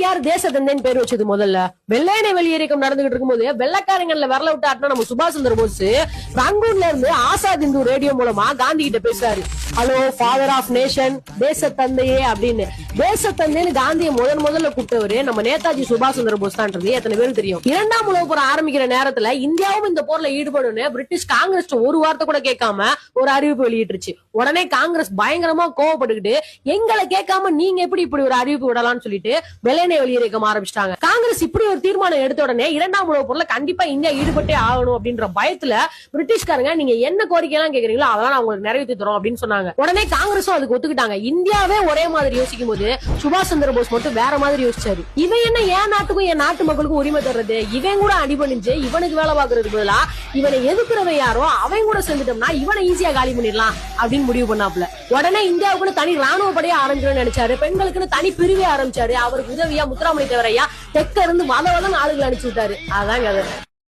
காந்திக்கு யாரு தேச தந்தைன்னு பேர் வச்சது? முதல்ல வெள்ளையனை வெளியேறிக்கம் நடந்துகிட்டு இருக்கும்போது வெள்ளக்காரங்கள்ல வரல விட்டு ஆட்டினா நம்ம சுபாஷ் சந்திர போஸ் ரங்கூன்ல இருந்து ஆசாத் இந்து ரேடியோ மூலமா காந்தி கிட்ட பேசுறாரு. ஹலோ ஃபாதர் ஆஃப் நேஷன், தேச தந்தையே அப்படின்னு. தேச தந்தைன்னு காந்தியை முதல்ல கூப்பிட்டவரு நம்ம நேதாஜி சுபாஷ் சந்திர போஸ் தான்றது எத்தனை பேரும் தெரியும்? இரண்டாம் உலக போர் ஆரம்பிக்கிற நேரத்துல இந்தியாவும் இந்த போர்ல ஈடுபடும் பிரிட்டிஷ் காங்கிரஸ் ஒரு வார்த்தை கூட கேட்காம ஒரு அறிவிப்பு வெளியிட்டுருச்சு. உடனே காங்கிரஸ் பயங்கரமா கோவப்பட்டுக்கிட்டு எங்களை கேட்காம நீங்க எப்படி இப்படி ஒரு அறிவிப்பு விடலாம்னு சொல்லிட்டு வெள்ளையனை வெளியேறிக்கம் ஆரம்பிச்சிட்டாங்க. காங்கிரஸ் இப்படி ஒரு தீர்மானம் எடுத்த உடனே இரண்டாம் உலக போர்ல கண்டிப்பா இந்தியா ஈடுபட்டே ஆகணும் அப்படின்ற பயத்துல பிரிட்டிஷ்காரங்க நீங்க என்ன கோரிக்கை எல்லாம் கேக்குறீங்களோ அதெல்லாம் நான் உங்களுக்கு நிறைவேற்றி தரோம் அப்படின்னு சொன்னாங்க. உடனே காங்கிரஸும் அதுக்கு ஒத்துக்கிட்டாங்க. இந்தியாவே ஒரே மாதிரி யோசிக்கும் போது சுபாஷ் சந்திர போஸ் மட்டும் வேற மாதிரி யோசிச்சாரு. இவன் என்ன என் நாட்டுக்கும் என் நாட்டு மக்களுக்கும் உரிமை தர்றது, இவன் கூட அடிபணிஞ்சு இவனுக்கு வேலை பாக்குறதுக்கு பதிலா இவனை எதிர்க்கிறவன் யாரோ அவன் கூட சேர்ந்துட்டோம்னா இவனை ஈஸியா காலி பண்ணிடலாம் அப்படின்னு முடிவு பண்ணாப்ல. உடனே இந்தியாவுக்குன்னு தனி ராணுவ படையை ஆரம்பிக்கணும்னு நினைச்சாரு. பெண்களுக்குன்னு தனி பிரிவே ஆரம்பிச்சாரு. அவருக்கு உதவியா முத்துராமலிங்க தேவரையா தெற்க இருந்து மதவதன் ஆளுகளை அனுப்பிச்சு விட்டாரு. அதான் கதை.